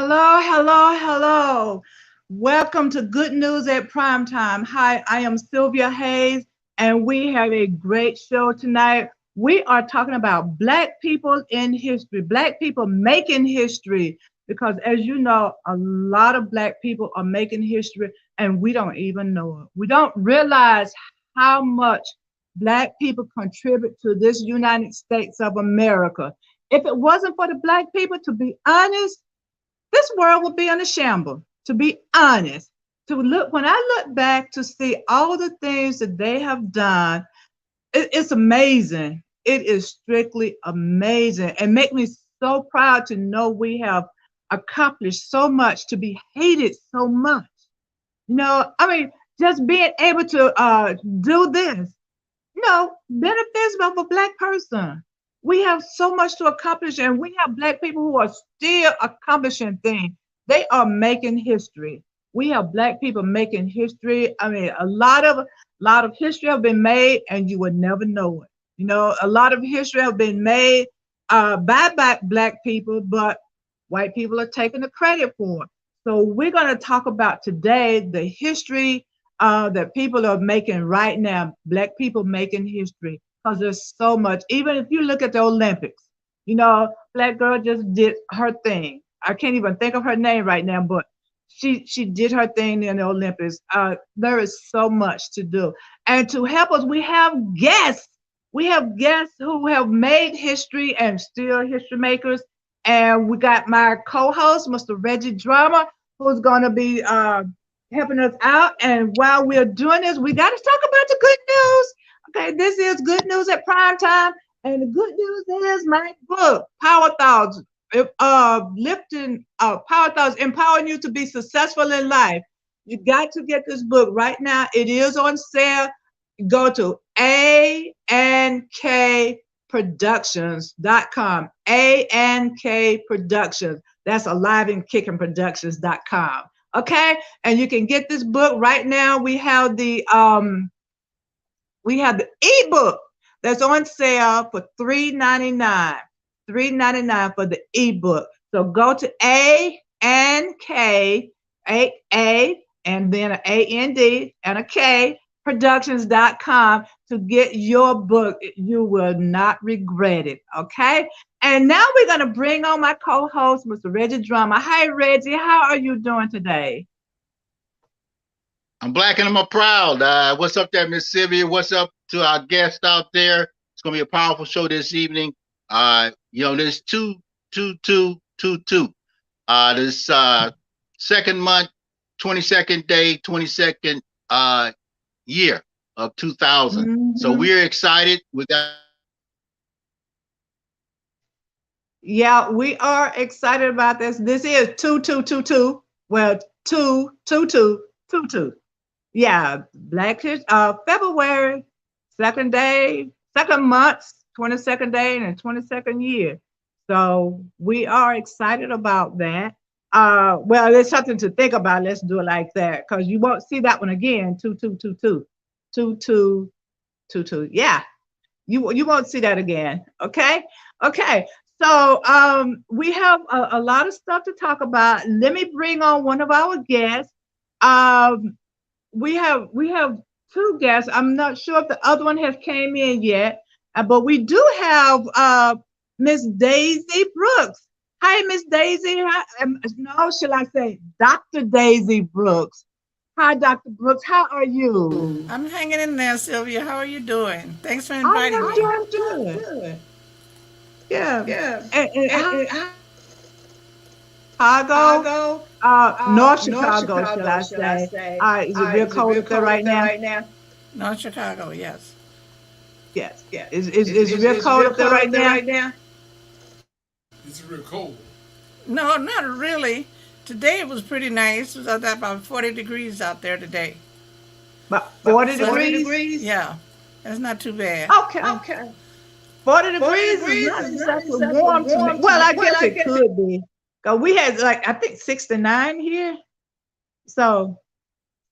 Hello, hello, hello. Welcome to Good News at Primetime. Hi, I am Sylvia Hayes, and we have a great show tonight. We are talking about Black people in history, Black people making history, because as you know, a lot of Black people are making history, and we don't even know it. We don't realize how much Black people contribute to this United States of America. If it wasn't for the Black people, to be honest, this world would be in a shambles, to be honest. To look when I look back to see all the things that they have done, it's amazing. It is strictly amazing and make me so proud to know we have accomplished so much, to be hated so much. I mean, just being able to do this, benefits of a Black person. We have so much to accomplish, and we have Black people who are still accomplishing things. They are making history. We have Black people making history. I mean, a lot of history have been made, and you would never know it. A lot of history have been made by Black people, but white people are taking the credit for it. So we're going to talk about today the history that people are making right now. Black people making history, because there's so much. Even if you look at the Olympics, Black girl just did her thing. I can't even think of her name right now, but she did her thing in the Olympics. There is so much to do, and to help us, we have guests. We have guests who have made history and still history makers. And we got my co-host, Mr. Reginal Drummer, who's going to be helping us out. And while we're doing this, we got to talk about the good news. Okay, this is Good News at Prime Time, and the good news is my book, Power Thoughts, lifting Power Thoughts, empowering you to be successful in life. You got to get this book right now. It is on sale. Go to ankproductions.com. A&K Productions. That's alive and kicking productions.com. Okay, and you can get this book right now. We have the ebook that's on sale for $3.99. $3.99 for the ebook. So go to A and K, A and then an AND and a K productions.com to get your book. You will not regret it. Okay. And now we're going to bring on my co-host, Mr. Reggie Drummer. Hi, Reggie. How are you doing today? I'm Black and I'm proud. What's up there, Miss Sylvia? What's up to our guests out there? It's gonna be a powerful show this evening. There's two. This second month, 22nd day, 22nd year of 2000. Mm-hmm. So we're excited with that. Yeah, we are excited about this. This is 2222. Well, 22222. Yeah, February, second day, second month, 22nd day, and 22nd year. So we are excited about that. Well, there's something to think about. Let's do it like that, because you won't see that one again. 2222. 2222. Yeah. You won't see that again. Okay. Okay. So we have a lot of stuff to talk about. Let me bring on one of our guests. We have two guests. I'm not sure if the other one has came in yet, but we do have Miss Daisy Brooks. Hi, Miss Daisy. No, shall I say Dr. Daisy Brooks? Hi, Dr. Brooks. How are you? I'm hanging in there, Sylvia. How are you doing? Thanks for inviting me. I'm doing good. Yeah. And Chicago, North Chicago, shall I say? Is it real cold up there right now? North Chicago, yes. Yes. Is it real cold up there right now? It's real cold. No, not really. Today it was pretty nice. It was about 40 degrees out there today. About 40 degrees? Yeah, that's not too bad. Okay. 40 degrees is not exactly warm to me. Well, I guess it could be. Because we had, like, I think 69 here. So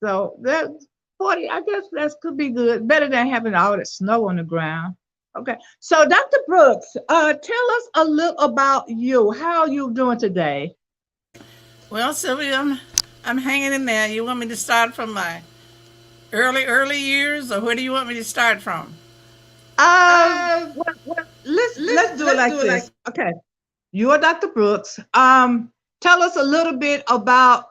that's 40. I guess that could be good. Better than having all that snow on the ground. Okay. So, Dr. Brooks, tell us a little about you. How are you doing today? Well, Sylvia, I'm hanging in there. You want me to start from my early years, or where do you want me to start from? Well, let's do it like this. Okay, you are Dr. Brooks. Tell us a little bit about.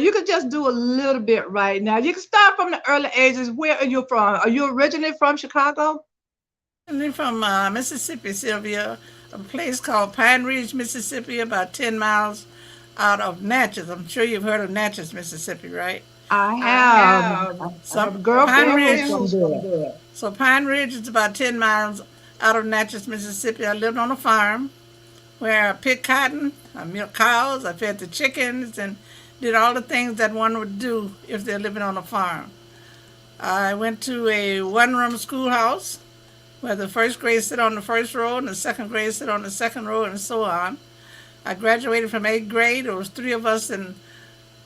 You could just do a little bit right now. You can start from the early ages. Where are you from? Are you originally from Chicago? I'm from Mississippi, Sylvia, a place called Pine Ridge, Mississippi, about 10 miles out of Natchez. I'm sure you've heard of Natchez, Mississippi, right? I have. I So have a Pine girlfriend who's Ridge, from there. so Pine Ridge is about 10 miles out of Natchez, Mississippi. I lived on a farm where I picked cotton, I milked cows, I fed the chickens, and did all the things that one would do if they're living on a farm. I went to a one-room schoolhouse where the first grade sit on the first row and the second grade sit on the second row, and so on. I graduated from eighth grade. There was three of us in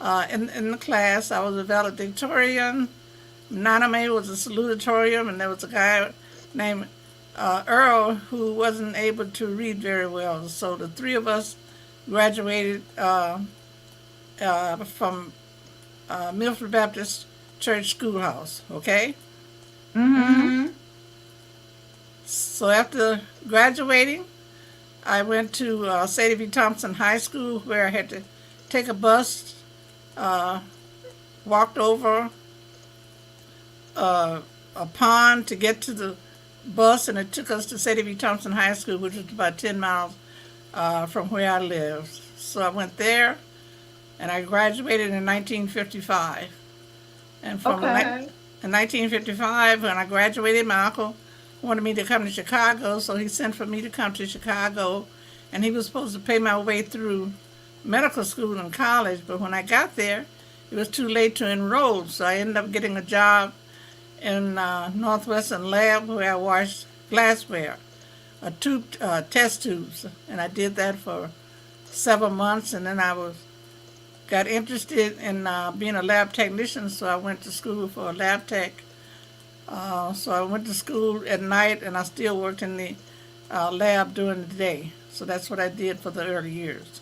the class. I was a valedictorian. Naname was a salutatorian, and there was a guy named Earl who wasn't able to read very well. So the three of us graduated from Milford Baptist Church Schoolhouse. Okay. Mm-hmm. So after graduating, I went to Sadie V. Thompson High School, where I had to take a bus, uh, walked over a pond to get to the bus, and it took us to Sadie V. Thompson High School, which was about 10 miles from where I lived. So I went there, and I graduated in 1955. And in 1955, when I graduated, my uncle wanted me to come to Chicago, so he sent for me to come to Chicago, and he was supposed to pay my way through medical school and college, but when I got there, it was too late to enroll, so I ended up getting a job in Northwestern Lab where I washed glassware, test tubes, and I did that for several months, and then got interested in being a lab technician, so I went to school for a lab tech. So I went to school at night, and I still worked in the lab during the day. So that's what I did for the early years.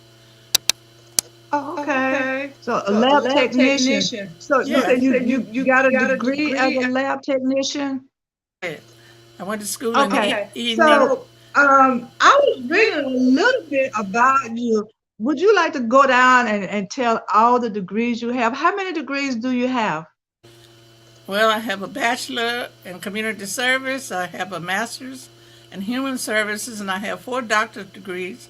Oh, okay. So a lab technician. So you Yeah, said you got a degree as a lab technician? I went to school in the Okay. evening. So I was reading a little bit about you. Would you like to go down and tell all the degrees you have? How many degrees do you have? Well, I have a bachelor in community service, I have a master's in human services, and I have 4 doctorate degrees.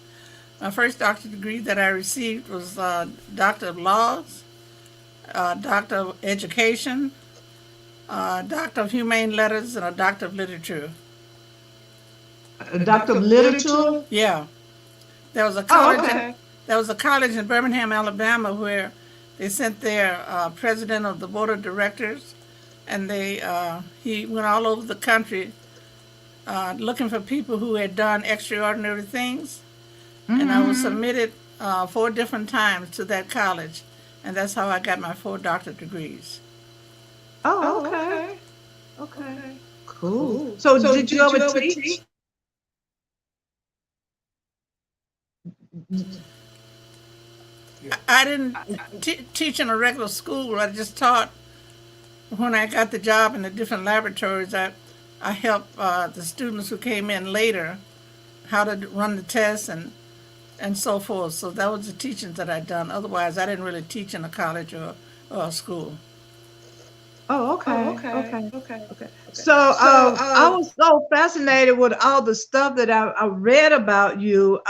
My first doctorate degree that I received was Doctor of Laws, Doctor of Education, Doctor of Humane Letters, and a Doctor of Literature. A doctor of literature? Yeah, there was a Oh, college. okay. There was a college in Birmingham, Alabama, where they sent their president of the board of directors, and he went all over the country looking for people who had done extraordinary things. And I was submitted 4 different times to that college, and that's how I got my 4 doctorate degrees. Oh, okay. Okay. Cool. So did you ever teach? I didn't teach in a regular school. I just taught when I got the job in the different laboratories. I helped the students who came in later how to run the tests and so forth. So that was the teaching that I'd done. Otherwise, I didn't really teach in a college or a school. Oh, okay. So I was so fascinated with all the stuff that I read about you.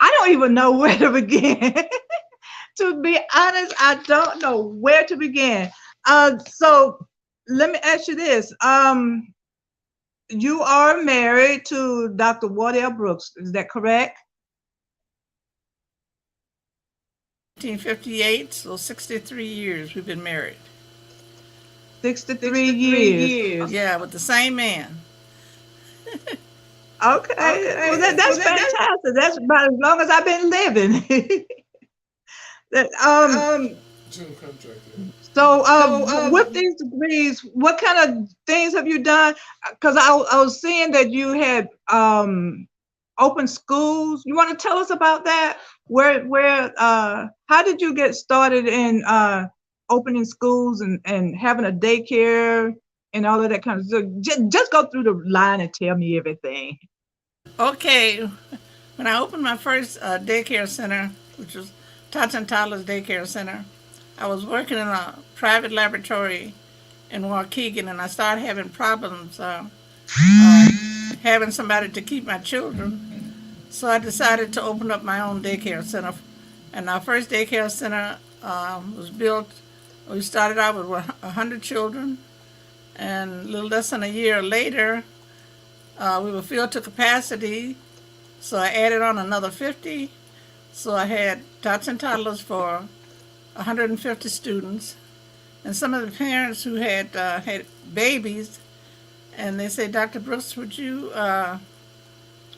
I don't even know where to begin. To be honest, I don't know where to begin. So let me ask you this. You are married to Dr. Wardell Brooks, is that correct? 1958, so 63 years we've been married. 63 years. Yeah, with the same man. Okay. Well, that's fantastic. That's about as long as I've been living. General contractor. So, with these degrees, what kind of things have you done? Because I was seeing that you had open schools. You want to tell us about that? How did you get started in opening schools and having a daycare and all of that kind of stuff? Just go through the line and tell me everything. Okay, when I opened my first daycare center, which was Tots and Toddlers Daycare Center, I was working in a private laboratory in Waukegan, and I started having problems having somebody to keep my children. So I decided to open up my own daycare center. And our first daycare center was built, we started out with 100 children, and a little less than a year later, we were filled to capacity, so I added on another 50. So I had Tots and Toddlers for 150 students, and some of the parents who had babies, and they said, Dr. Brooks, would you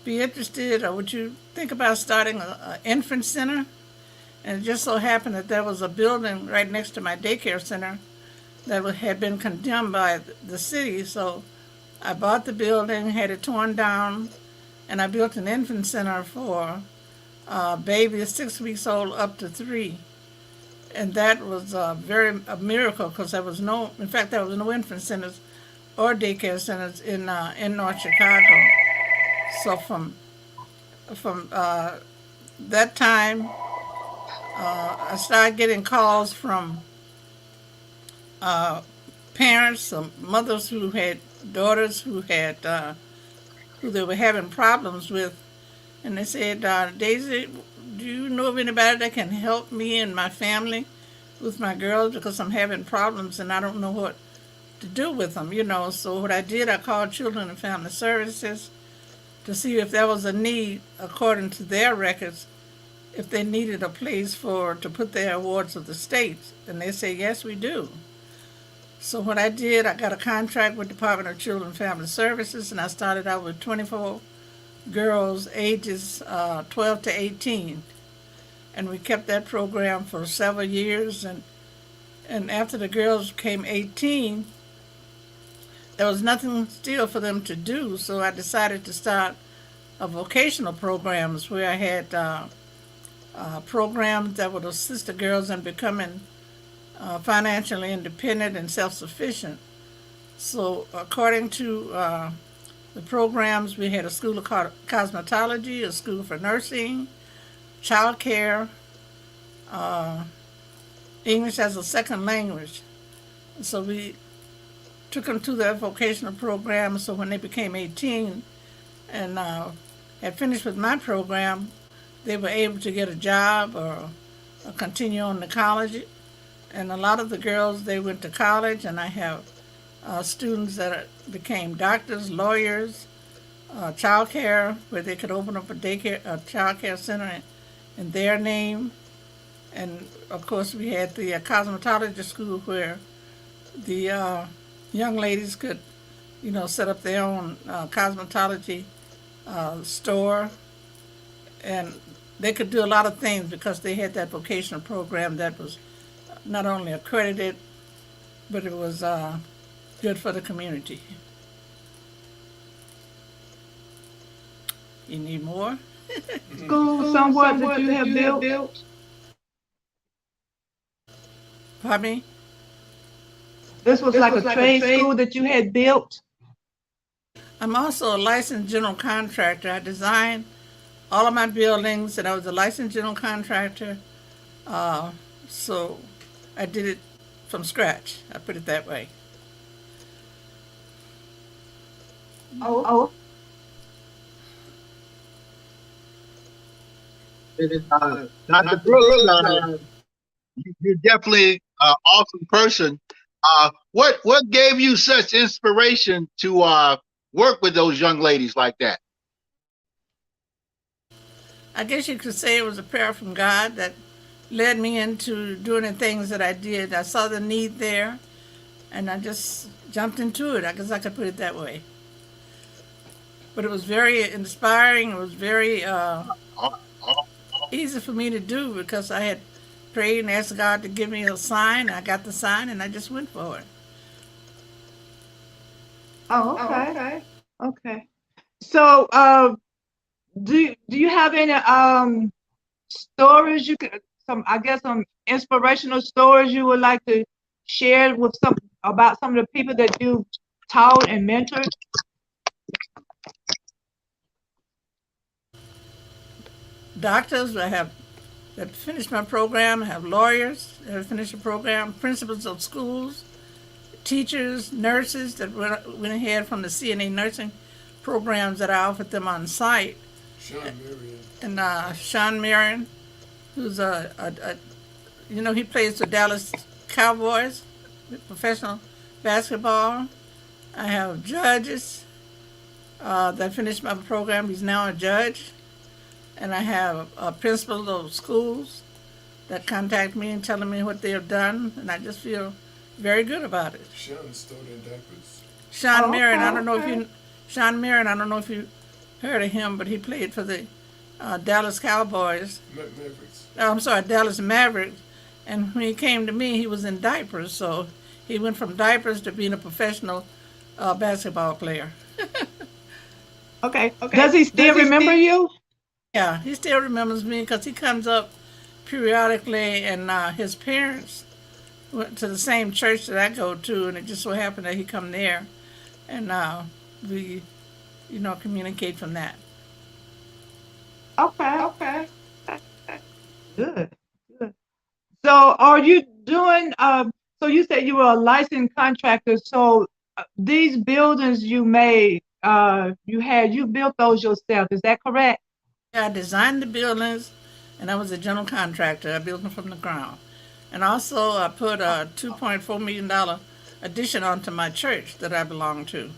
be interested, or would you think about starting an infant center? And it just so happened that there was a building right next to my daycare center that had been condemned by the city, so I bought the building, had it torn down, and I built an infant center for babies 6 weeks old up to 3. And that was a miracle, because there was no infant centers or daycare centers in North Chicago. So from that time, I started getting calls from parents, mothers who had daughters who they were having problems with, and they said, Daisy, do you know of anybody that can help me and my family with my girls, because I'm having problems and I don't know what to do with them, So what I did, I called Children and Family Services to see if there was a need, according to their records, if they needed a place to put their awards of the state. And they said, yes, we do. So what I did, I got a contract with Department of Children and Family Services, and I started out with 24 girls ages 12 to 18. And we kept that program for several years. And after the girls became 18, there was nothing still for them to do. So I decided to start vocational programs where I had programs that would assist the girls in becoming financially independent and self-sufficient. So according to the programs, we had a school of cosmetology, a school for nursing, child care, English as a second language. So we took them to their vocational program, so when they became 18 and had finished with my program, they were able to get a job or continue on to college. And a lot of the girls, they went to college, and I have students that became doctors, lawyers, child care, where they could open up a child care center in their name. And of course, we had the cosmetology school where the young ladies could, set up their own cosmetology store, and they could do a lot of things because they had that vocational program that was not only accredited, but it was good for the community. You need more? School somewhat that you have built? Pardon me? This was like a trade school that you had built? I'm also a licensed general contractor. I designed all of my buildings, and I was a licensed general contractor. So I did it from scratch. I put it that way. Oh. Dr. Brooks, you're definitely an awesome person. What gave you such inspiration to work with those young ladies like that? I guess you could say it was a prayer from God that led me into doing the things that I did. I saw the need there, and I just jumped into it. I guess I could put it that way. But it was very inspiring. It was very easy for me to do because I had prayed and asked God to give me a sign. I got the sign, and I just went for it. Oh, okay. Okay. So, Do you have any stories you could some I guess some inspirational stories you would like to share with some about some of the people that you taught and mentored? Doctors that finished my program, I have lawyers that have finished the program, principals of schools, teachers, nurses that went ahead from the CNA nursing programs that I offered them on site, Sean Marion. and Sean Marion, who's he plays for Dallas Cowboys, professional basketball. I have judges that finished my program. He's now a judge, and I have principals of schools that contact me and telling me what they have done, and I just feel very good about it. Sean started in diapers. Sean Oh, Marion, okay, I don't know if okay. you, Sean Marion, I don't know if you heard of him, but he played for the Dallas Cowboys. Mavericks. I'm sorry, Dallas Mavericks. And when he came to me, he was in diapers, so he went from diapers to being a professional basketball player. Okay. Okay. Does he still Does he remember still? you? Yeah, he still remembers me because he comes up periodically, and his parents went to the same church that I go to, and it just so happened that he come there, and we, communicate from that. Okay. Okay. Good. Good. So are you doing so you said you were a licensed contractor, so these buildings you made you built those yourself, is that correct? Yeah, I designed the buildings, and I was a general contractor. I built them from the ground. And also, I put a $2.4 million addition onto my church that I belong to.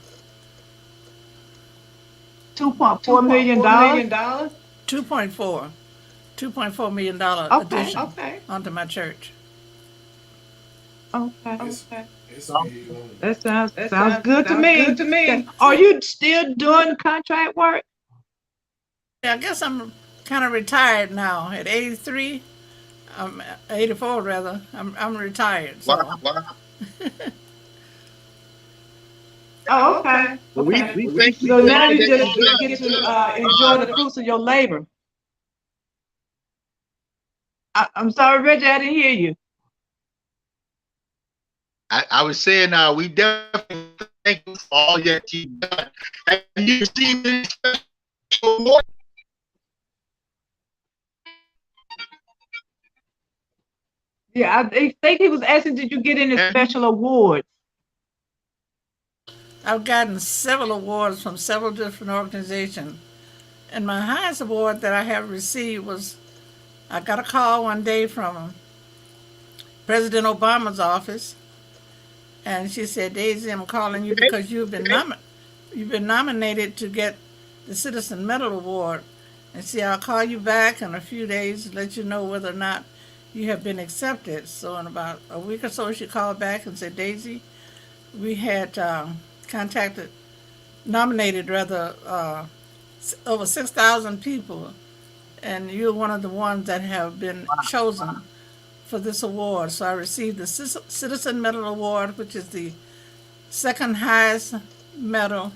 2.4 million $2.4 dollars. million. 2.4. $2.4 million Okay. addition onto my church. Okay. S- Okay. SBA loan. That That sounds good to sounds good me. to me. Are you still doing contract work? Yeah, I guess I'm kind of retired now. At 83, 84 rather, I'm retired. Wow. So. Oh, Oh, okay. okay. Well, Okay. we thank you So for now you everything just you've done. get to enjoy the fruits of your labor. I'm sorry, Reggie, I didn't hear you. I was saying, we definitely thank you for all that you've done. Have you received any special award? Yeah, I think he was asking, did you get any Have you? special awards? I've gotten several awards from several different organizations. And my highest award that I have received was I got a call one day from President Obama's office, and she said, "Daisy, I'm calling you because you've been nominated to get the Citizen Medal Award. And see, I'll call you back in a few days to let you know whether or not you have been accepted." So in about a week or so, she called back and said, "Daisy, we had contacted, nominated rather, over 6,000 people, and you're one of the ones that have been chosen for this award." So I received the Citizen Medal Award, which is the second highest medal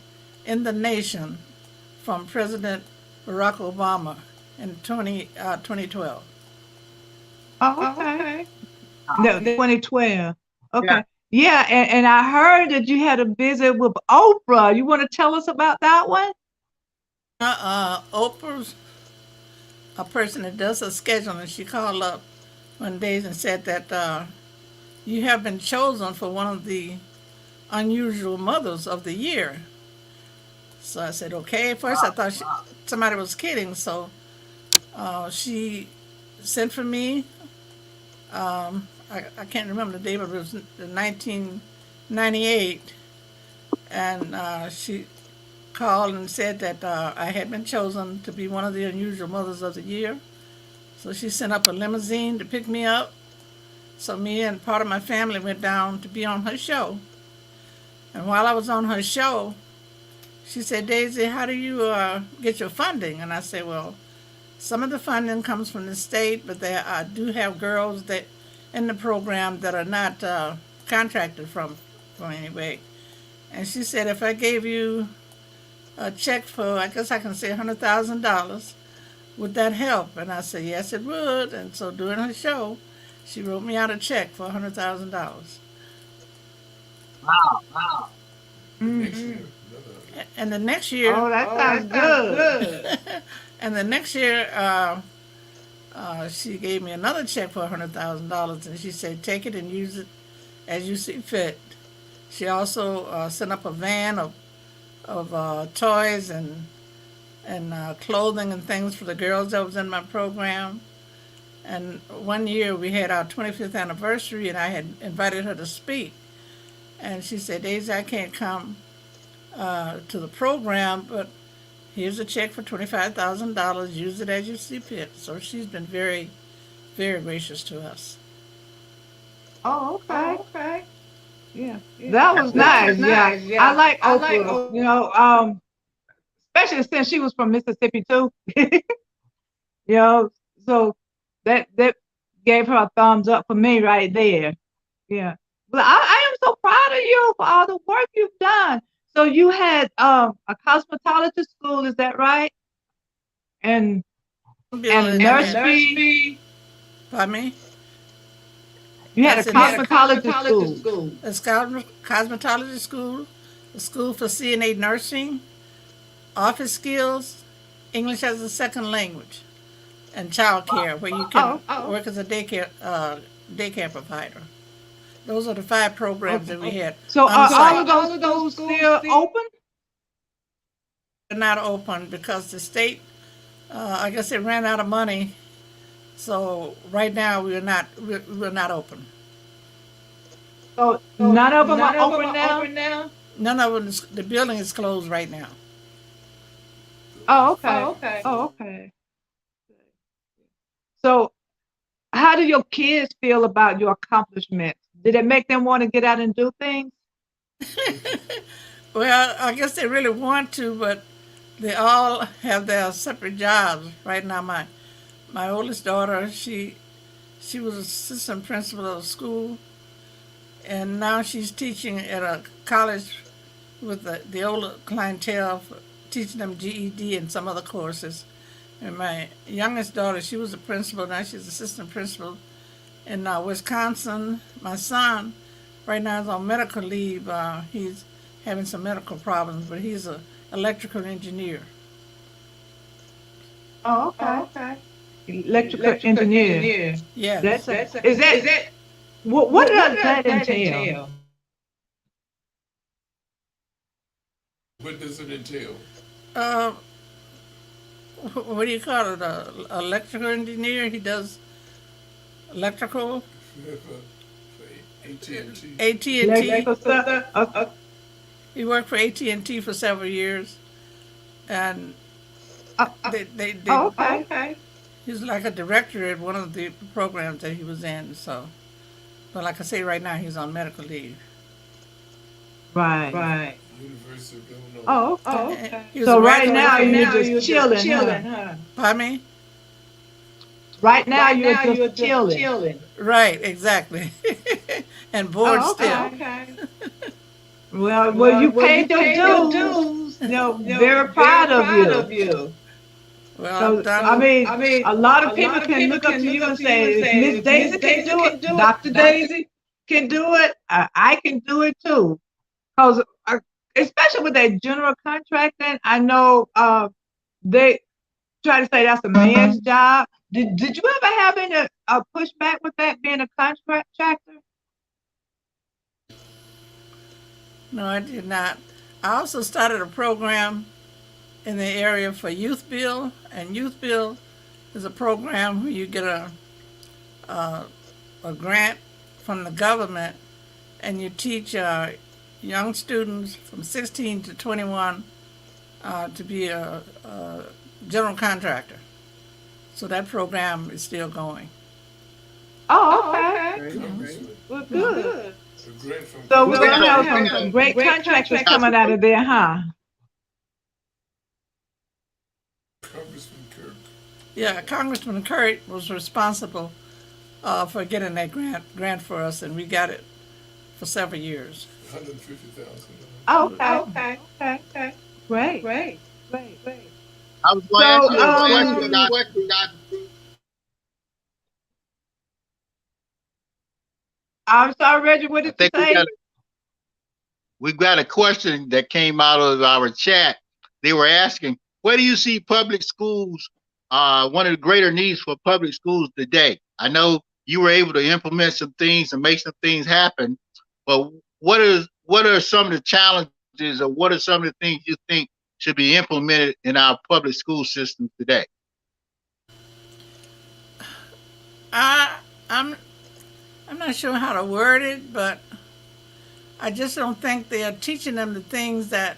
in the nation from President Barack Obama in 2012. Oh, Oh, okay. okay. No, 2012. Yeah. Okay. Yeah, and I heard that you had a visit with Oprah. You want to tell us about that one? Oprah's a person that does her scheduling. She called up one day and said that you have been chosen for one of the unusual mothers of the year. So I said, okay. At first, I thought somebody was kidding. So she sent for me. I can't remember the date, but it was 1998. And she called and said that I had been chosen to be one of the unusual mothers of the year. So she sent up a limousine to pick me up. So me and part of my family went down to be on her show. And while I was on her show, she said, "Daisy, how do you get your funding?" And I said, "Well, some of the funding comes from the state, but I do have girls that in the program that are not contracted from anyway." And she said, "If I gave you a check for, I guess I can say $100,000. Would that help? And I said, yes, it would. And so during her show, she wrote me out a check for $100,000. Wow, wow. The next Mm. year, another hundred. And the next year, Oh, that sounds good. and the next year, she gave me another check for $100,000, and she said, take it and use it as you see fit. She also sent up a van of toys and clothing and things for the girls that was in my program. And one year we had our 25th anniversary, and I had invited her to speak. And she said, Daisy, I can't come to the program, but here's a check for $25,000. Use it as you see fit. So she's been very, very gracious to us. Oh, okay. Oh, okay. Yeah. Yeah. That was That nice. was Yeah. nice. I Yeah. like I like Oprah, Oprah. you know, especially since she was from Mississippi too. You know, so that gave her a thumbs up for me right there. Yeah. But I am so proud of you for all the work you've done. So you had a cosmetology school, is that right? And and a Building and a nursery. nursery. Pardon me? You had a That's in had a cosmetology cosmetology school. school. A cosmetology school, a school for CNA nursing, office skills, English as a second language, and child care, where you can work as a daycare provider. Those are the 5 programs Okay. that we had So on are all site. of those schools still open? They're not open because the state, I guess, they ran out of money. So right now we're not open. So So none of them are none of them open are now? open now. None of them. The building is closed right now. Oh, Oh, okay. okay. Oh, okay. So how do your kids feel about your accomplishments? Did it make them want to get out and do things? Well, I guess they really want to, but they all have their separate jobs right now. My oldest daughter, she was assistant principal of a school, and now she's teaching at a college with the older clientele, teaching them GED and some other courses. And my youngest daughter, she was a principal, now she's assistant principal in Wisconsin. My son, right now, is on medical leave. He's having some medical problems, but he's an electrical engineer. Oh, Oh, okay. okay. Electrical Electrical engineer. engineer. Yes. That's a, That's a, is that is that what what does does that that entail? entail? What does it entail? Uh, what do you call it? Electrical engineer. He does electrical. For AT&T. AT&T. Electrical stuff? He worked for AT&T for several years, and Uh, uh, they oh, oh, okay. okay. He's like a director at one of the programs that he was in. So, but like I say, right now he's on medical leave. Right. Right. University of Illinois. Oh, Oh, okay. okay. He was a So right graduate now from. you're Now just you're just chilling, huh? chilling, huh? Pardon me? Right now Right you're now just you're just chilling. chilling. Right, exactly. And bored Oh, still. okay. Oh, okay. Well, Well, you you paid your paid your dues. dues. You know, You know, very very proud of proud you. of you. Well, I've So, done. I So, mean, I mean, a lot a of people lot of can people look up can to look you up and to you and say, if say, Miss if Miss Daisy can Daisy do it, can do it, Dr. Dr. Daisy can do it, I can do it too. Because, especially with that general contracting, I know they try to say that's a man's job. Did you ever have any pushback with that being a contractor? No, I did not. I also started a program in the area for Youth Bill, and Youth Bill is a program where you get a, a grant from the government, and you teach young students from 16 to 21 to be a general contractor. So that program is still going. Oh, Oh, okay. okay. Very nice. Congressman. Well, Well, good. good. A grant from So we're Well, we gonna got have a, We some have great great contractors contractors. coming out of there, huh? Congressman Kirk. Yeah, Congressman Kurt was responsible for getting that grant for us, and we got it for several years. 150,000. Okay. Okay. Okay. Okay. Great, great. I was going to ask So, you a question, Doc. I'm sorry, Reggie, what I did you think say? we got a question that came out of our chat. They were asking, where do you see public schools? One of the greater needs for public schools today. I know you were able to implement some things and make some things happen, but what are some of the challenges, or what are some of the things you think should be implemented in our public school system today? I I'm I'm not sure how to word it, but I just don't think they are teaching them the things that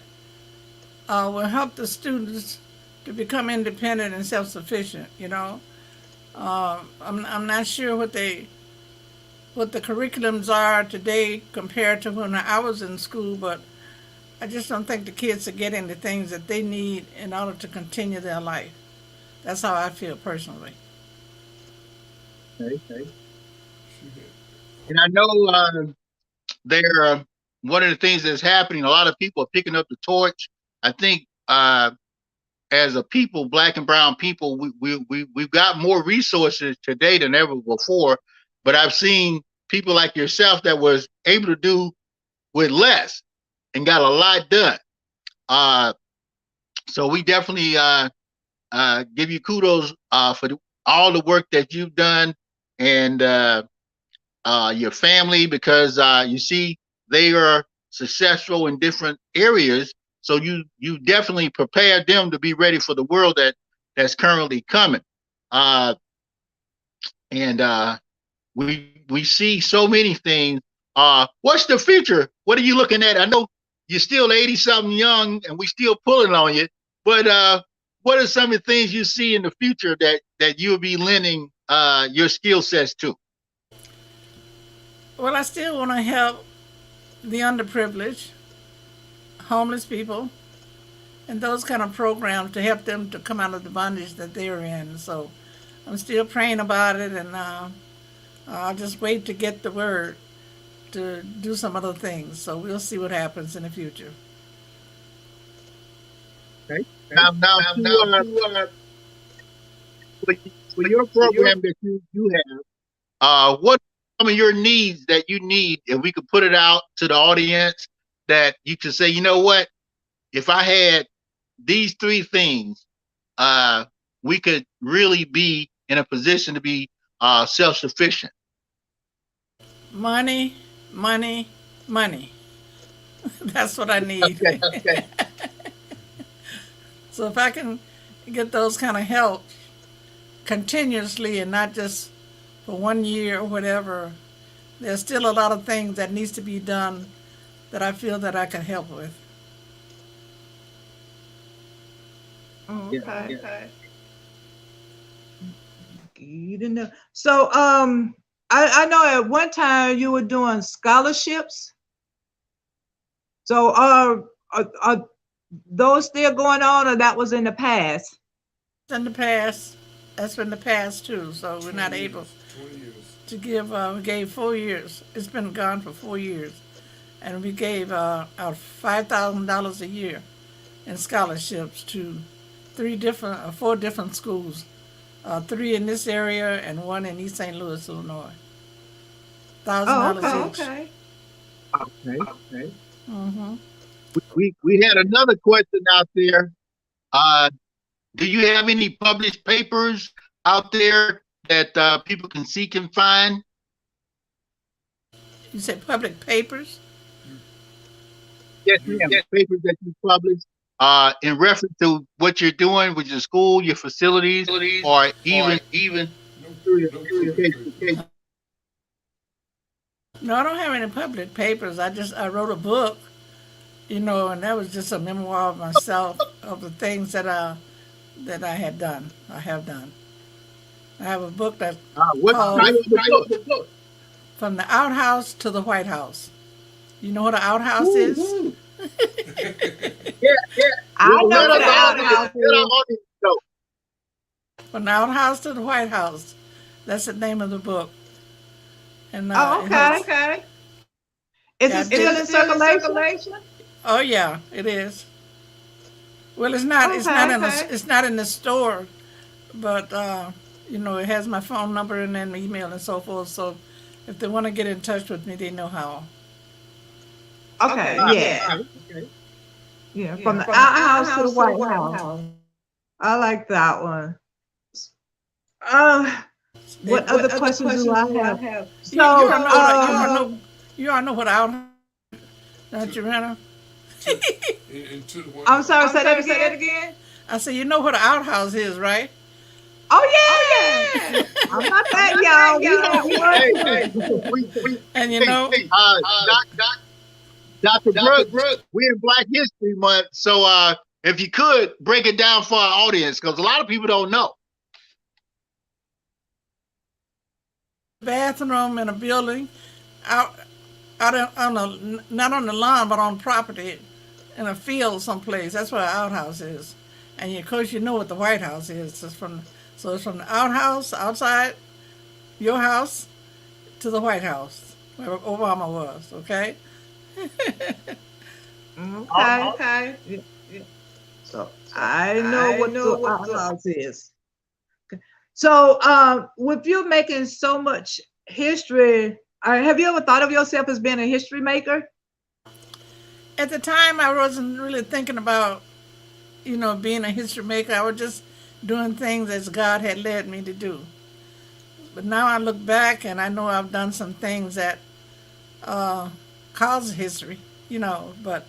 will help the students to become independent and self-sufficient. I'm not sure what the curriculums are today compared to when I was in school, but I just don't think the kids are getting the things that they need in order to continue their life. That's how I feel personally. Okay. She had And I know there one of the things that's happening, a lot of people are picking up the torch. I think as a people, black and brown people, we've got more resources today than ever before. But I've seen people like yourself that was able to do with less and got a lot done. Uh, so we definitely give you kudos for all the work that you've done, and your family, because you see they are successful in different areas. So you definitely prepared them to be ready for the world that's currently coming. Uh, and we see so many things. What's the future? What are you looking at? I know you're still 80 something young, and we still pulling on you. But what are some of the things you see in the future that you'll be lending your skill sets to? Well, I still want to help the underprivileged, homeless people, and those kind of programs to help them to come out of the bondage that they're in. So I'm still praying about it, and I'll just wait to get the word to do some other things. So we'll see what happens in the future. Okay. Now for your program that you have, what are some of your needs that you need, if we could put it out to the audience, that you could say, you know what, if I had these three things, uh, we could really be in a position to be self-sufficient. Money, money, money. That's what I need. Okay, okay. So if I can get those kind of help continuously and not just for 1 year or whatever, there's still a lot of things that needs to be done that I feel that I can help with. Oh, Yeah, okay. yeah. You didn't know. So, I know at one time you were doing scholarships. So, are those still going on, or that was in the past? In the past, that's been the past too. So we're 20 not able years. 20 years. to give. We gave 4 years. It's been gone for 4 years, and we gave out $5,000 a year in scholarships to four different schools, three in this area and one in East St. Louis, Illinois. thousand Oh, dollars okay, each. okay. Okay. Mm-hmm. We had another question out there. Uh, do you have any published papers out there that people can seek and find? You said public papers? Yes, You ma'am. Papers that you publish in reference to what you're doing with your school, your facilities, or even no through your no public papers. education. No, I don't have any public papers. I wrote a book, and that was just a memoir of myself of the things that I had done. I have done. I have a book that's What's the called title of the book? From the Outhouse to the White House. You know what an outhouse Woo. is? Yeah. I know Let what us an audience, outhouse let our is. audience know. From the Outhouse to the White House. That's the name of the book. And Oh, it okay. has, Is yeah, it I did. still in circulation? Oh, yeah, it is. Well, it's not. It's not Okay. in the. It's not in the store, but you know, it has my phone number and then email and so forth. So, if they want to get in touch with me, they know how. Okay. Right, Yeah. right, okay. Yeah. From the outhouse to the White House. I like that one. Uh, They, what other questions do I have? you So, all know what I, you all know what out, don't you, Renna? And to the one I'm house. sorry, say that again. I said, you know what an outhouse is, right? Oh yeah. I'm not that young. We had one Hey, hey, too. And you hey, know, Dr. Brooks, we're in Black History Month, so if you could break it down for our audience, because a lot of people don't know. bathroom in a building, out on a not on the lawn but on property, in a field someplace. That's what an outhouse is. And of course, you know what the White House is. It's from the outhouse outside your house to the White House where Obama was. Okay. Awesome. Okay. Yeah, yeah. So I know what the outhouse is. So, with you making so much history, have you ever thought of yourself as being a history maker? At the time, I wasn't really thinking about being a history maker. I was just doing things as God had led me to do. But now I look back and I know I've done some things that uh, cause history, but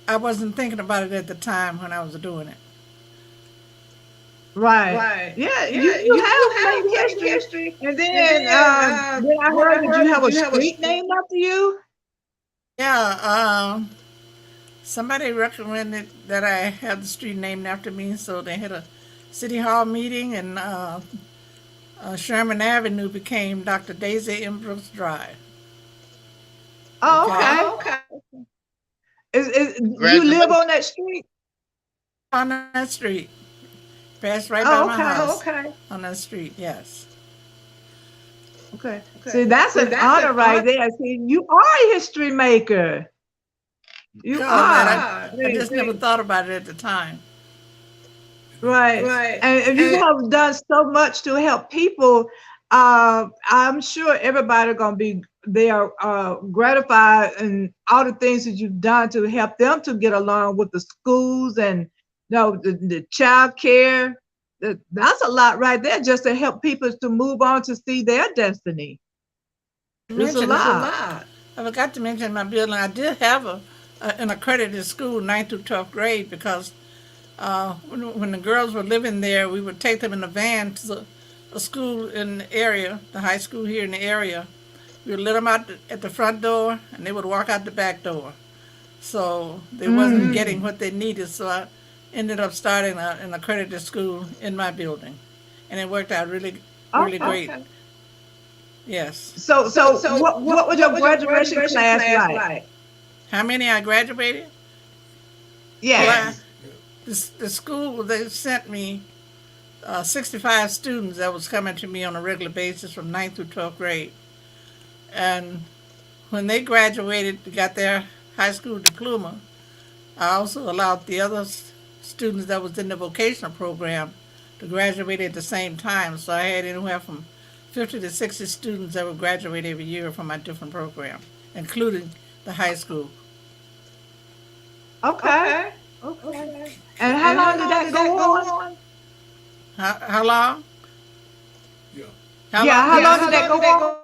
I wasn't thinking about it at the time when I was doing it. Right. Yeah, you have made history. And then I heard that you have a street named after you. Yeah, somebody recommended that I have the street named after me, so they had a city hall meeting, and Sherman Avenue became Dr. Daisy M. Brooks Drive. Oh, Okay, okay. You live Congratulations. on that street? on that street, passed right by Oh, my okay. house. On that street, yes. Okay. See, that's an honor right there. See, you are a history maker. You Because of that, are. I just never thought about it at the time. Right. And you have done so much to help people. I'm sure everybody gonna be they are gratified and all the things that you've done to help them to get along with the schools and the child care. That's a lot right there just to help people to move on to see their destiny. It's a Mention lot. I forgot to mention my building. I did have an accredited school, 9th through 12th grade, because when the girls were living there, we would take them in a van to a school in the area, the high school here in the area. We would let them out at the front door, and they would walk out the back door. So they wasn't getting what they needed. So I ended up starting an accredited school in my building, and it worked out really, really great. Okay. Yes. So what was your graduation class like? How many I graduated? Well, Yes. the school, they sent me 65 students that was coming to me on a regular basis from 9th through 12th grade. And when they graduated, got their high school diploma, I also allowed the other students that was in the vocational program to graduate at the same time. So I had anywhere from 50 to 60 students that would graduate every year from my different program, including the high school. Okay. And how long did that go on? How long? Yeah. How Yeah, long? how long did that go on?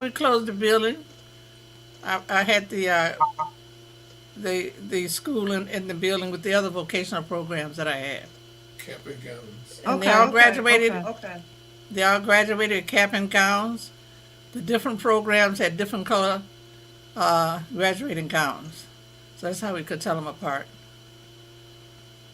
We closed the building. I had the school in the building with the other vocational programs that I had, Cap and gowns. and they all graduated. Okay. They all graduated with cap and gowns. The different programs had different color graduating gowns, so that's how we could tell them apart.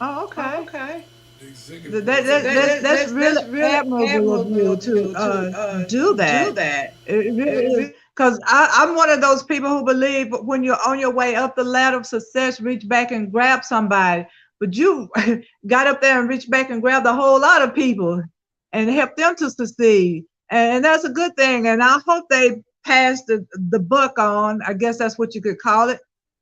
Oh, okay. The executive. That's really admirable of you to do that. It really is. Because I'm one of those people who believe when you're on your way up the ladder of success, reach back and grab somebody. But you got up there and reached back and grabbed a whole lot of people and helped them to succeed. And that's a good thing. And I hope they pass the buck on, I guess that's what you could call it,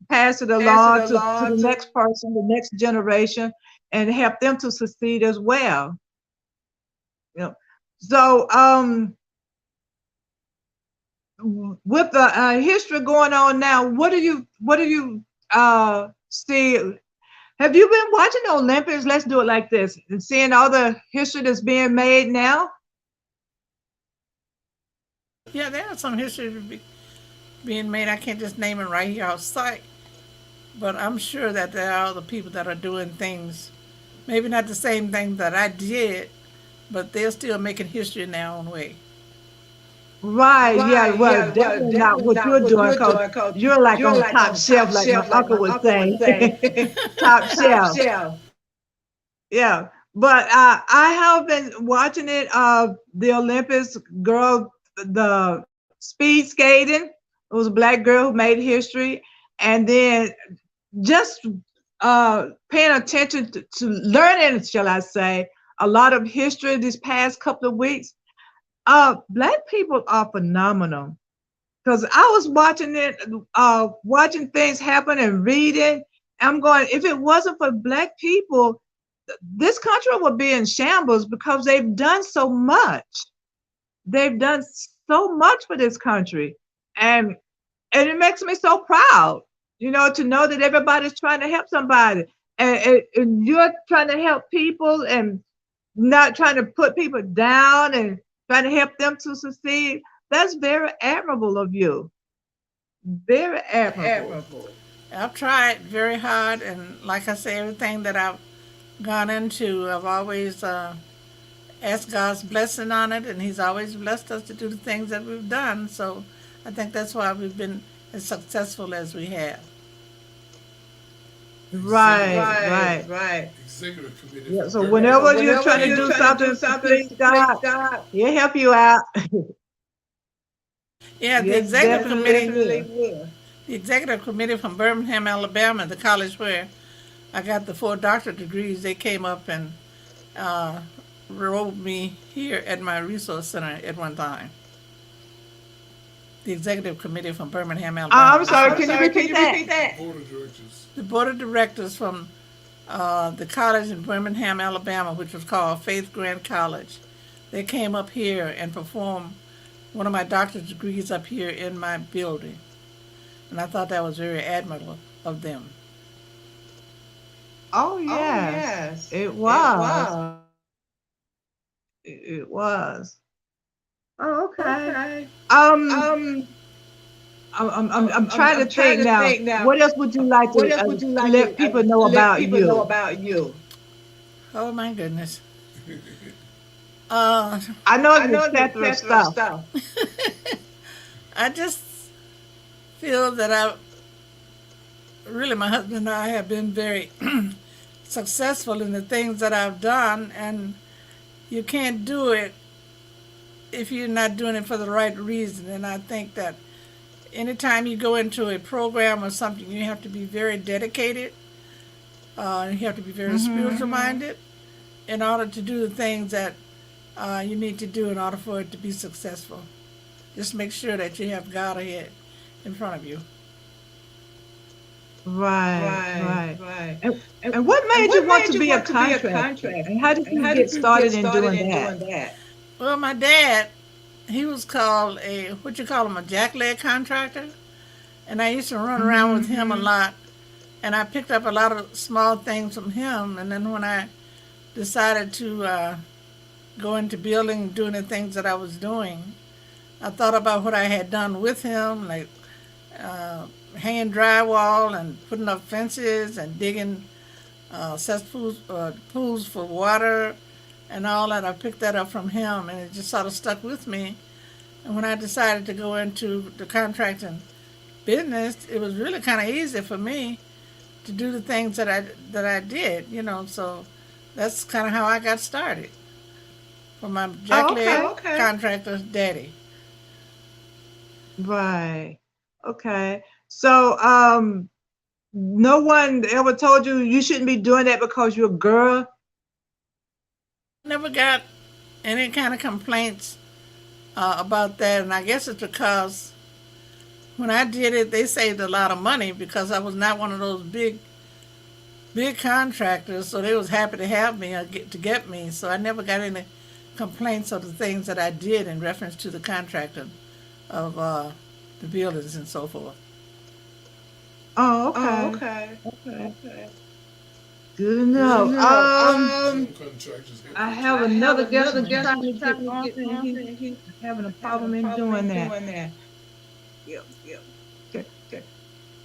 pass it along to the next person, the next generation, and help them to succeed as well. You know. So with the history going on now, what do you see? Have you been watching the Olympics? Let's do it like this, and seeing all the history that's being made now. Yeah, there's some history being made. I can't just name it right here outside, but I'm sure that there are other people that are doing things, maybe not the same thing that I did, but they're still making history in their own way. Right, yeah, well, definitely not what you're doing, because you're like on top shelf, like my uncle would say, top shelf. Yeah, but I have been watching it. The Olympics, girl, the speed skating. It was a black girl who made history, and then just paying attention to learning, shall I say, a lot of history these past couple of weeks. Black people are phenomenal, because I was watching it, watching things happen and reading. I'm going, if it wasn't for black people, this country would be in shambles, because they've done so much. They've done so much for this country, and it makes me so proud, to know that everybody's trying to help somebody, and you're trying to help people and not trying to put people down and trying to help them to succeed. That's very admirable of you. Very admirable. I've tried very hard, and like I say, everything that I've gone into, I've always asked God's blessing on it, and He's always blessed us to do the things that we've done. So I think that's why we've been as successful as we have. Right. Executive committee Yeah, for so Birmingham. whenever you're trying to do something to please God, He'll help you out. Yeah, Yes, definitely will. the executive committee from Birmingham, Alabama, the college where I got the 4 doctorate degrees, they came up and uh, enrolled me here at my resource center at one time. The executive committee from Birmingham, I'm Alabama. sorry, can you repeat that? Board of directors. The board of directors from the college in Birmingham, Alabama, which was called Faith Grant College, they came up here and performed one of my doctorate degrees up here in my building. And I thought that was very admirable of them. Oh, yes, it was. It was. Oh, okay. Um, I'm trying to think now. What else would you like to let people know about you? Oh my goodness. Uh, I know it's a plethora of stuff. I just feel that my husband and I have been very successful in the things that I've done, and you can't do it if you're not doing it for the right reason. And I think that anytime you go into a program or something, you have to be very dedicated. You have to be very spiritual minded in order to do the things that you need to do in order for it to be successful. Just make sure that you have God ahead in front of you. Right. And what made you want to be a contractor? And how did you get started in doing that? Well, my dad, he was called what you call him, a jackleg contractor. And I used to run around with him a lot. And I picked up a lot of small things from him. And then when I decided to go into building and doing the things that I was doing, I thought about what I had done with him, like hanging drywall and putting up fences and digging cesspools, pools for water and all that. I picked that up from him, and it just sort of stuck with me. And when I decided to go into the contracting business, it was really kind of easy for me to do the things that I did, So that's kind of how I got started from my jackleg contractor's daddy. Right. Okay. So, no one ever told you you shouldn't be doing that because you're a girl? Never got any kind of complaints about that, and I guess it's because when I did it, they saved a lot of money because I was not one of those big contractors, so they was happy to have me or to get me. So I never got any complaints of the things that I did in reference to the contractor of the buildings and so forth. Oh, Oh, okay. okay. Okay. Okay. Good Good enough. enough. Um, Some contractors get I the have job. I another have guest another who's guest trying who's to get trying to on, get and on, he's and he's having a having problem a in problem doing in that. doing that. Yeah. Yep. Okay. Okay.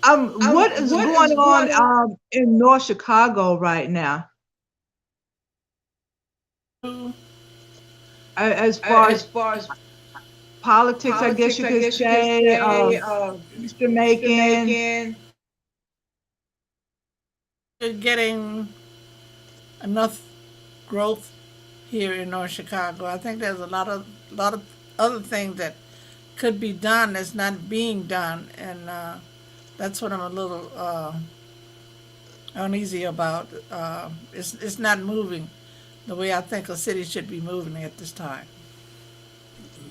What is What going is on going on? in North Chicago right now? As far As as far as politics, I guess politics, you I could guess you could say, say, Getting Easter close. Easter making. making. Getting enough growth here in North Chicago. I think there's a lot of other things that could be done that's not being done, and that's what I'm a little uneasy about. It's not moving the way I think a city should be moving at this time.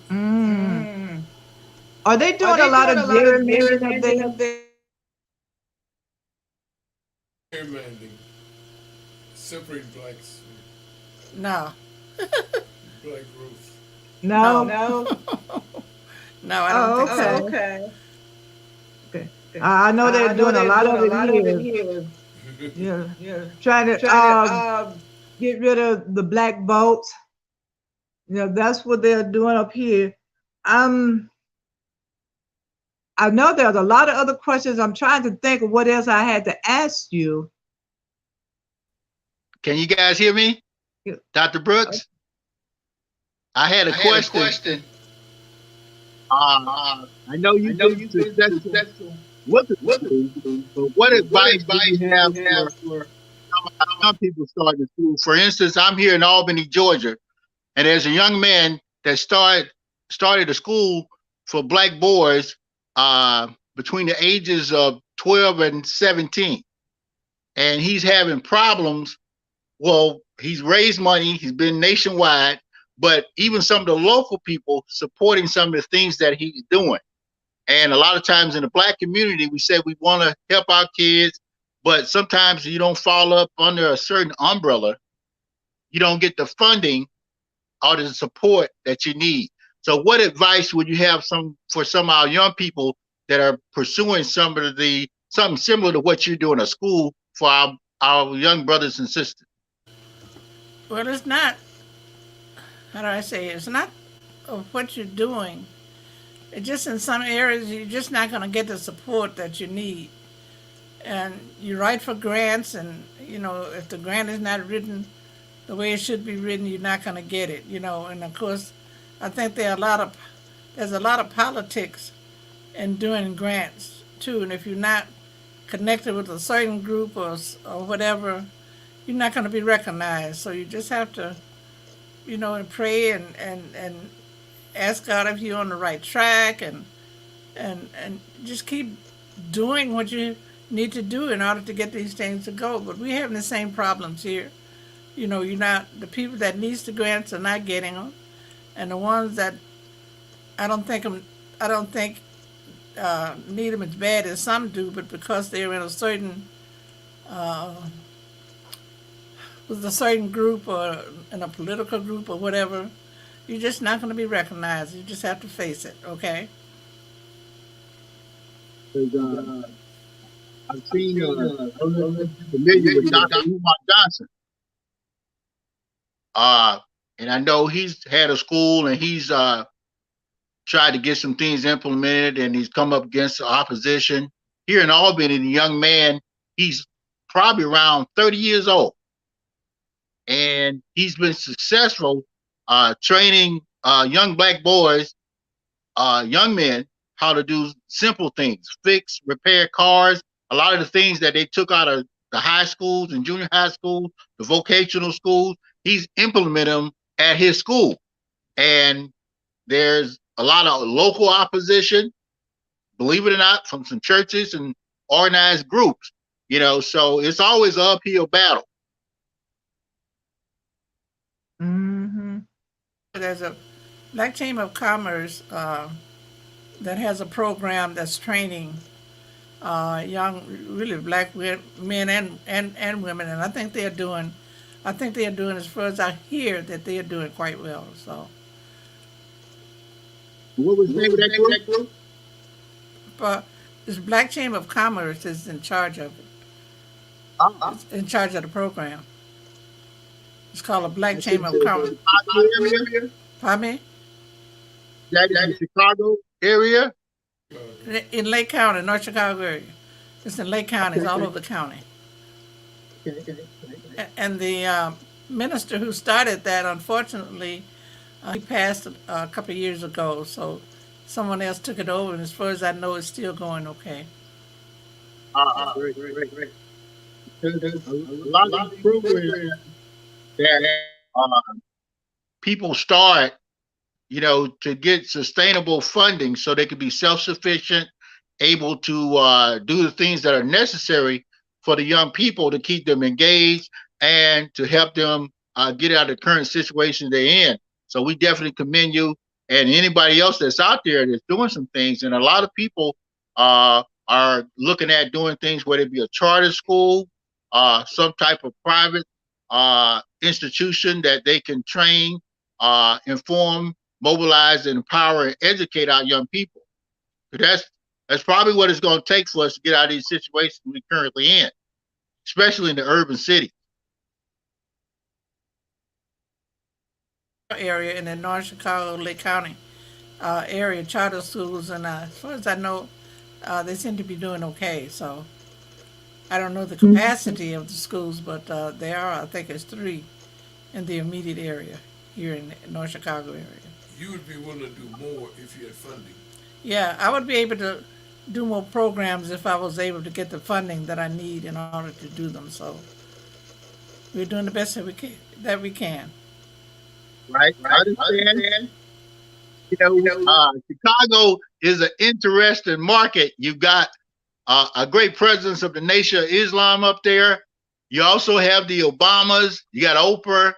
Mm. Mm. Are they Are doing a they lot of doing a lot of gerrymandering up gerrymandering there? up there? Gerrymandering, separating blacks No, from black growth. no, No. No. no, I don't Oh, think Oh, so. okay. okay. Okay. Okay. I know they're I know doing a they're lot doing of a it lot of it here. here. Yeah, Yeah. trying to Trying to get rid of the black votes. That's what they're doing up here. Um, I know there's a lot of other questions. I'm trying to think of what else I had to ask you. Can you guys hear me? Yeah. Dr. Brooks? I had a I had a question. question. Uh, I know I you've know been you've been successful successful with the with the school, school, but what but what advice do advice you do have you have for for young people starting school? For instance, I'm here in Albany, Georgia, and there's a young man that started a school for black boys between the ages of 12 and 17, and he's having problems. Well, he's raised money, he's been nationwide, but even some of the local people supporting some of the things that he's doing. And a lot of times in the black community, we say we want to help our kids, but sometimes you don't fall up under a certain umbrella. You don't get the funding or the support that you need. So, what advice would you have for some of our young people that are pursuing something similar to what you're doing at school for our young brothers and sisters? Well, it's not. How do I say it? It's not of what you're doing. It's just in some areas you're just not going to get the support that you need. And you write for grants, and if the grant is not written the way it should be written, you're not going to get it. And of course, I think there's a lot of politics in doing grants too. And if you're not connected with a certain group or whatever, you're not going to be recognized. So you just have to, and pray and ask God if you're on the right track, and just keep doing what you need to do in order to get these things to go. But we're having the same problems here. You're not the people that needs the grants are not getting them, and the ones that I don't think I don't think need them as bad as some do, but because they're in a certain uh, with a certain group or in a political group or whatever, you're just not going to be recognized. You just have to face it. Okay. 'Cause, 'cause, I've I've seen, seen I don't know if other you're familiar with familiar with Dr. Dr. Umar Johnson. Uh, and I know he's had a school and he's tried to get some things implemented and he's come up against opposition. Here in Albany, the young man, he's probably around 30 years old. And he's been successful training young black boys, young men, how to do simple things, fix, repair cars. A lot of the things that they took out of the high schools and junior high schools, the vocational schools, he's implemented them at his school. And there's a lot of local opposition, believe it or not, from some churches and organized groups. So it's always an uphill battle. Mm-hmm. There's a Black Chamber of Commerce that has a program that's training young, really black men and women, and I think they are doing, as far as I hear, that they are doing quite well. So, What was the name of that group? but this Black Chamber of Commerce is in charge of it. Ah, It's in charge of the program. It's called a Black that's in Chamber of the Commerce. Chicago area. Pardon me? That is in the Chicago area. In Lake County, North Chicago area. It's in Lake County. It's all over the county. And the minister who started that, unfortunately, he passed a couple of years ago. So someone else took it over, and as far as I know, it's still going okay. Great, great, great. There's a lot of these programs that uh, people start, to get sustainable funding so they can be self-sufficient, able to do the things that are necessary for the young people to keep them engaged and to help them get out of the current situation they're in. So we definitely commend you and anybody else that's out there that's doing some things. And a lot of people are looking at doing things, whether it be a charter school, some type of private institution that they can train, inform, mobilize, and empower and educate our young people. That's probably what it's going to take for us to get out of these situations we're currently in, especially in the urban city. Area in the North Chicago, Lake County area, charter schools, and as far as I know, they seem to be doing okay. So I don't know the capacity of the schools, but there are, I think, it's three in the immediate area here in the North Chicago area. You would be willing to do more if you had funding. Yeah, I would be able to do more programs if I was able to get the funding that I need in order to do them. So we're doing the best that we can. Right? I understand. Chicago is an interesting market. You've got a great presence of the Nation of Islam up there. You also have the Obamas. You got Oprah,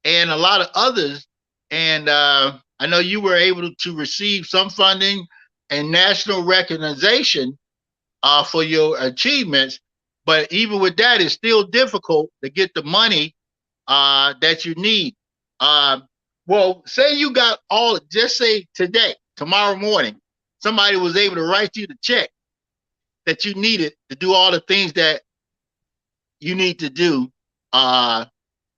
and a lot of others. And I know you were able to receive some funding and national recognition for your achievements. But even with that, it's still difficult to get the money that you need. Well, say you got just say today, tomorrow morning, somebody was able to write you the check that you needed to do all the things that you need to do.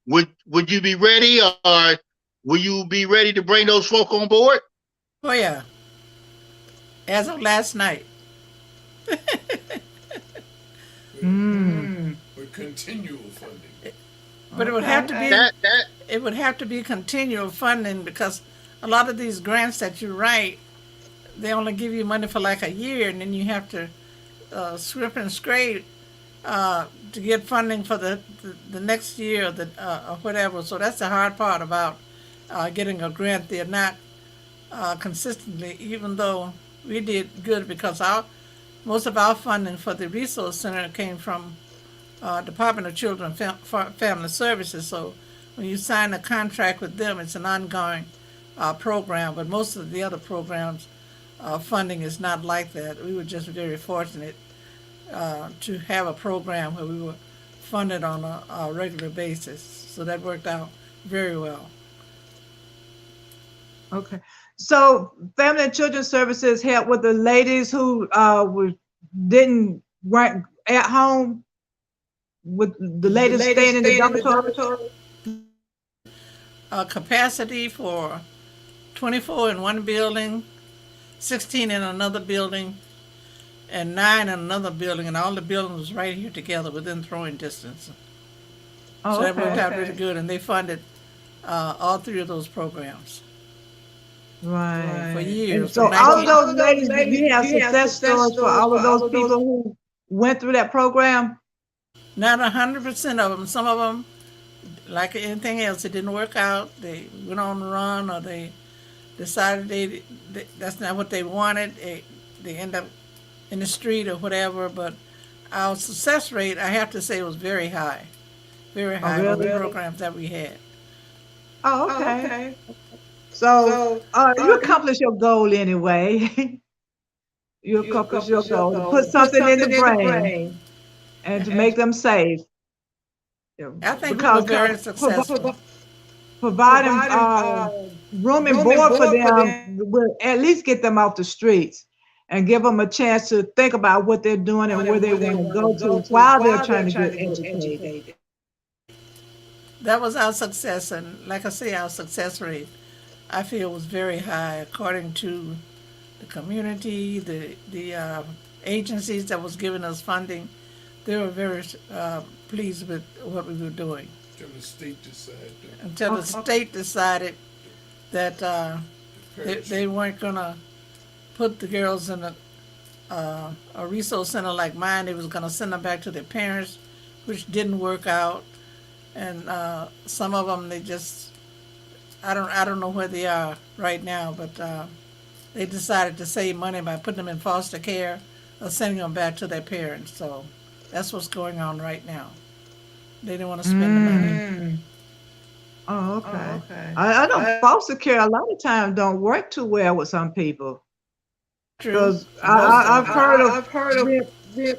Would you be ready, or will you be ready to bring those folk on board? Oh yeah, as of last night. With continual funding. But it would have to be That it would have to be continual funding because a lot of these grants that you write, they only give you money for like a year, and then you have to scrape and scrape to get funding for the next year or whatever. So that's the hard part about getting a grant. They're not consistently, even though we did good because most of our funding for the resource center came from Department of Children and Family Services. So when you sign a contract with them, it's an ongoing program. But most of the other programs, funding is not like that. We were just very fortunate to have a program where we were funded on a regular basis. So that worked out very well. Okay. So Family and Children's Services help with the ladies who weren't at home, with the ladies staying in the dormitory. Capacity for 24 in one building, 16 in another building, and 9 in another building, and all the buildings was right here together within throwing distance. So that worked out really good, and they funded all 3 of those programs. Right. For years. And so all of those ladies, you have success stories for all of those people who went through that program? Not 100% of them. Some of them, like anything else, it didn't work out. They went on the run, or they decided that's not what they wanted. They end up in the street or whatever. But our success rate, I have to say, was very high. Very high for the programs that we had. Oh, okay. So you accomplish your goal anyway. You accomplish your goal to put something in the brain and to And make them safe. Yeah, I think we were because very successful. providing room and board for them will at least get them off the streets and give them a chance to think about what they're doing and where they want to go to while they're trying to get educated. That was our success, and like I say, our success rate I feel was very high according to the community, the agencies that was giving us funding. They were very pleased with what we were doing Till the state decide until the Okay. state decided that the they parachute. weren't gonna put the girls in a resource center like mine. They was gonna send them back to their parents, which didn't work out. And some of them they just I don't know where they are right now, but they decided to save money by putting them in foster care or sending them back to their parents. So that's what's going on right now. They didn't want to spend the money. Mm. Oh, okay. I know foster care a lot of times don't work too well with some people True, because most of I've them. heard of the-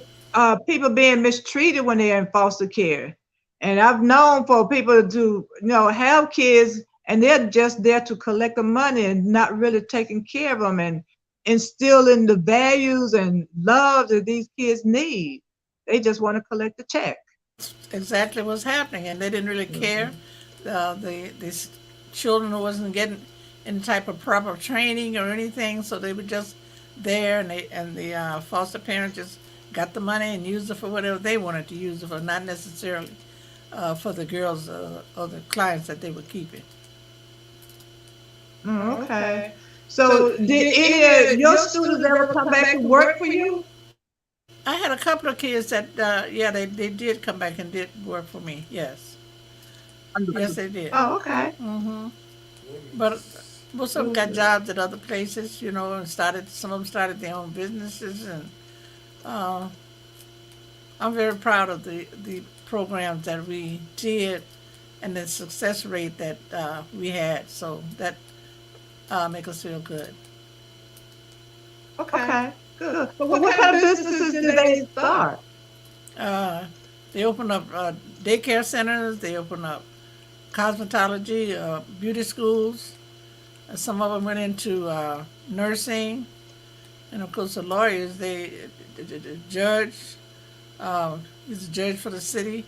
people being mistreated when they're in foster care. And I've known for people to, have kids and they're just there to collect the money and not really taking care of them and instilling the values and love that these kids need. They just want to collect the check. Exactly what's happening, and they didn't really care. These children wasn't getting any type of proper training or anything, so they were just there, and the foster parents just got the money and used it for whatever they wanted to use it for, not necessarily for the girls or the clients that they were keeping. Oh, okay. So did any of your students ever come back to work for you? I had a couple of kids that, yeah, they did come back and did work for me. Yes, yes, they did. Oh, okay. Hmm. But Women's most of them got jobs at other places, and started. Some of them started their own businesses, and uh, I'm very proud of the programs that we did and the success rate that we had. So that make us feel good. Okay. Good. So what kind of businesses did they start? Uh, they opened up daycare centers. They opened up cosmetology, beauty schools. Some of them went into nursing, and of course the lawyers. The judge. He's a judge for the city.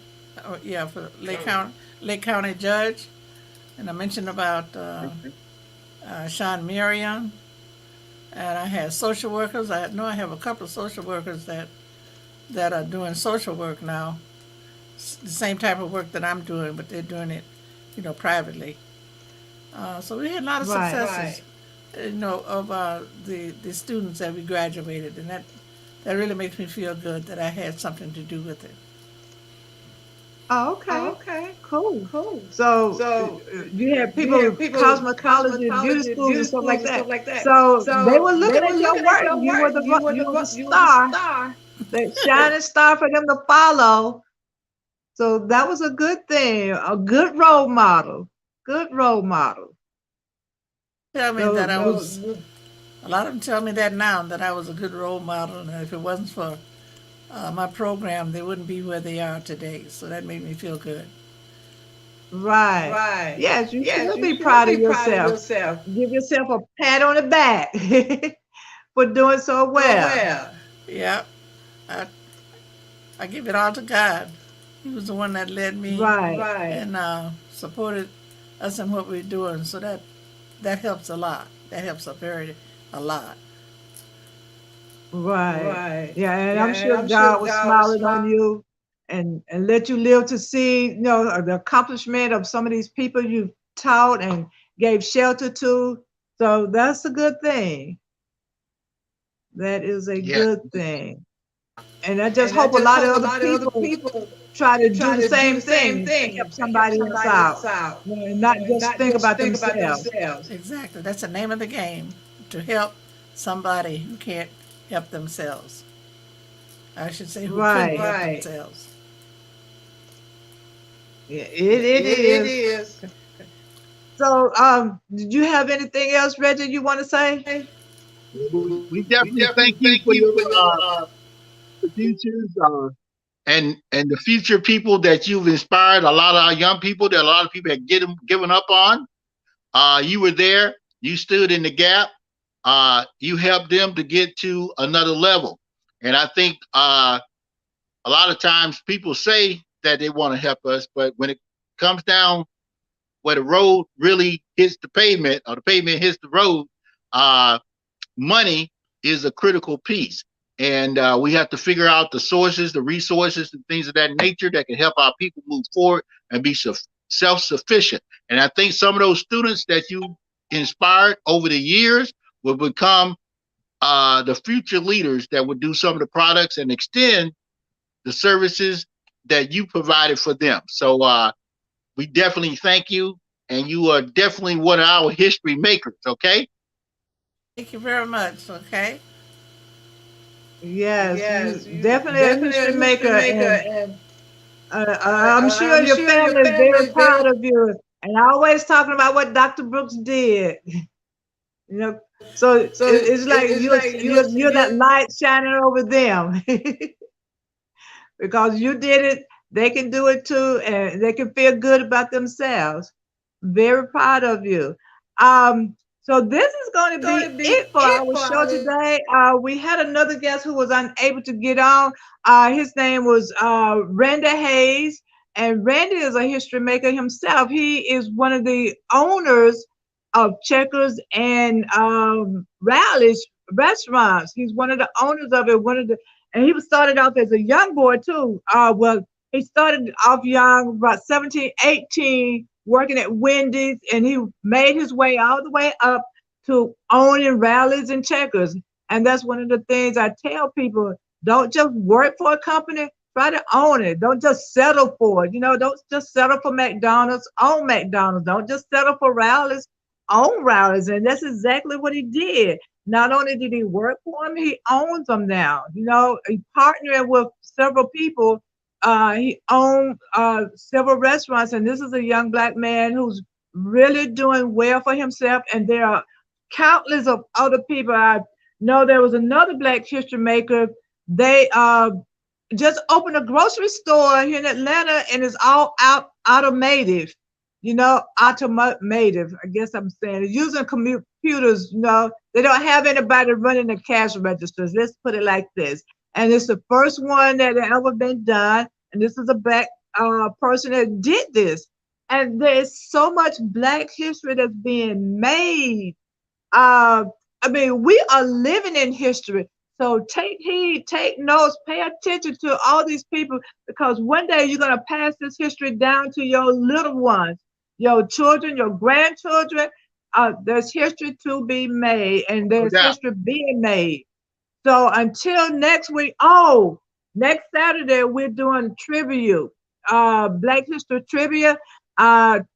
Yeah, for Lake County judge. And I mentioned about Sean Marion. And I had social workers. I have a couple of social workers that are doing social work now. The same type of work that I'm doing, but they're doing it, privately. So we had a lot of Right. successes, of the students that we graduated, and that really makes me feel good that I had something to do with it. Oh, okay. Cool. So you had people with cosmetology, beauty schools, and stuff like that. So they were looking at your work. You were the star, the shining star for them to follow. So that was a good thing, a good role model. Good role model. Tell me So, that I was. A lot of them tell me that now that I was a good role model, and if it wasn't for my program, they wouldn't be where they are today. So that made me feel good. right. Yes, you should be proud of yourself. Give yourself a pat on the back for doing so well. Yeah, I, I give it all to God. He was the one that led me Right. and supported us in what we're doing. So that helps a lot. That helps a lot. Right. Yeah, and I'm sure God was smiling on you and let you live to see, the accomplishment of some of these people you taught and gave shelter to. So that's a good thing. That is a Yeah. good thing. And I just hope a lot of other people try to do the same thing to help somebody else out, and not just think about themselves. Exactly. That's the name of the game. To help somebody who can't help themselves. I should say who couldn't Right. help themselves. Yeah, it is. So, did you have anything else, Reggie, you want to say? We definitely Definitely thank you thank for you your for your contributions, and the future people that you've inspired. A lot of our young people that a lot of people have given up on. You were there. You stood in the gap. You helped them to get to another level. And I think a lot of times people say that they want to help us, but when it comes down where the road really hits the pavement or the pavement hits the road, uh, money is a critical piece. And we have to figure out the sources, the resources, and things of that nature that can help our people move forward and be self-sufficient. And I think some of those students that you inspired over the years will become the future leaders that would do some of the products and extend the services that you provided for them. So we definitely thank you, and you are definitely one of our history makers. Okay. Thank you very much. Okay. Yes, Yes, you you definitely a definitely history a history maker, maker, and and I'm sure I'm your sure your family is family very is very. proud of you. And always talking about what Dr. Brooks did. You know, so So it's like it's like you're that light shining over them. Because you did it, they can do it too, and they can feel good about themselves. Very proud of you. So this is going to going be to be it for it our for show our. today. We had another guest who was unable to get on. His name was Randy Hayes, and Randy is a history maker himself. He is one of the owners of Checkers and Rallies restaurants. He's one of the owners of it. One of the and he was started off as a young boy too. Well, he started off young, about 17, 18, working at Wendy's, and he made his way all the way up to owning Rallies and Checkers. And that's one of the things I tell people: don't just work for a company, try to own it. Don't just settle for it. Don't just settle for McDonald's, own McDonald's. Don't just settle for Rallies, own Rallies. And that's exactly what he did. Not only did he work for him, he owns them now. He partnered with several people. He owned several restaurants, and this is a young black man who's really doing well for himself. And there are countless of other people. I know there was another Black history maker. They just opened a grocery store here in Atlanta, and it's all automated. Automotive. I guess I'm saying using computers. They don't have anybody running the cash registers. Let's put it like this. And it's the first one that had ever been done. And this is a black person that did this. And there's so much Black history that's being made. uh, I mean, we are living in history. So take heed, take notes, pay attention to all these people, because one day you're going to pass this history down to your little ones, your children, your grandchildren. There's history to be made, and No there's doubt. history being made. So until next week, next Saturday we're doing tribute, Black History trivia,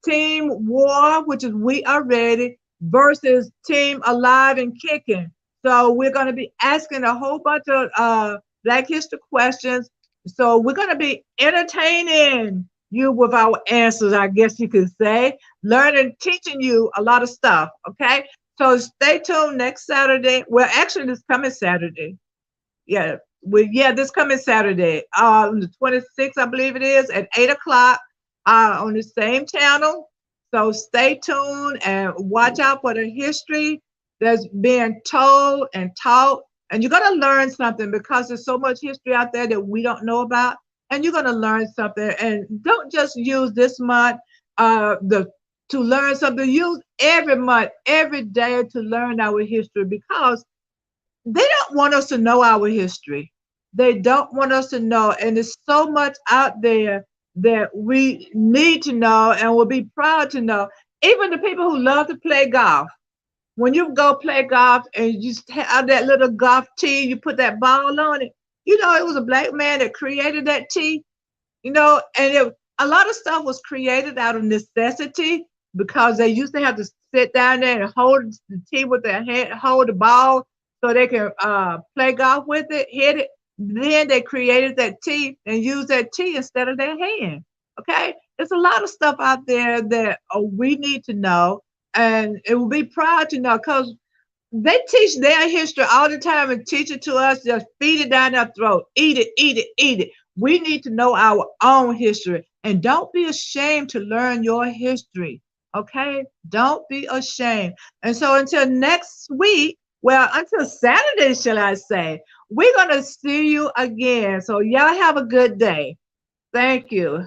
Team War, which is We Are Ready, versus Team Alive and Kicking. So we're going to be asking a whole bunch of Black History questions. So we're going to be entertaining you with our answers, I guess you could say, learning, teaching you a lot of stuff. Okay. So stay tuned next Saturday. Well, actually, this coming Saturday. This coming Saturday, the 26th, I believe it is, at 8 o'clock, on the same channel. So stay tuned and watch out for the history that's being told and taught. And you're gonna learn something, because there's so much history out there that we don't know about. And you're gonna learn something. And don't just use this month the to learn something. Use every month, every day to learn our history, because they don't want us to know our history. They don't want us to know. And there's so much out there that we need to know and will be proud to know. Even the people who love to play golf. When you go play golf and you have that little golf tee, you put that ball on it. It was a black man that created that tee. A lot of stuff was created out of necessity, because they used to have to sit down there and hold the tee with their hand, hold the ball so they can play golf with it, hit it. Then they created that tee and used that tee instead of their hand. Okay, It's a lot of stuff out there that we need to know, and it will be proud to know because they teach their history all the time and teach it to us, just feed it down our throat. Eat it, eat it, eat it. We need to know our own history. And don't be ashamed to learn your history. Okay? Don't be ashamed. And so until next week, well, until Saturday, shall I say, we're going to see you again. So y'all have a good day. Thank you.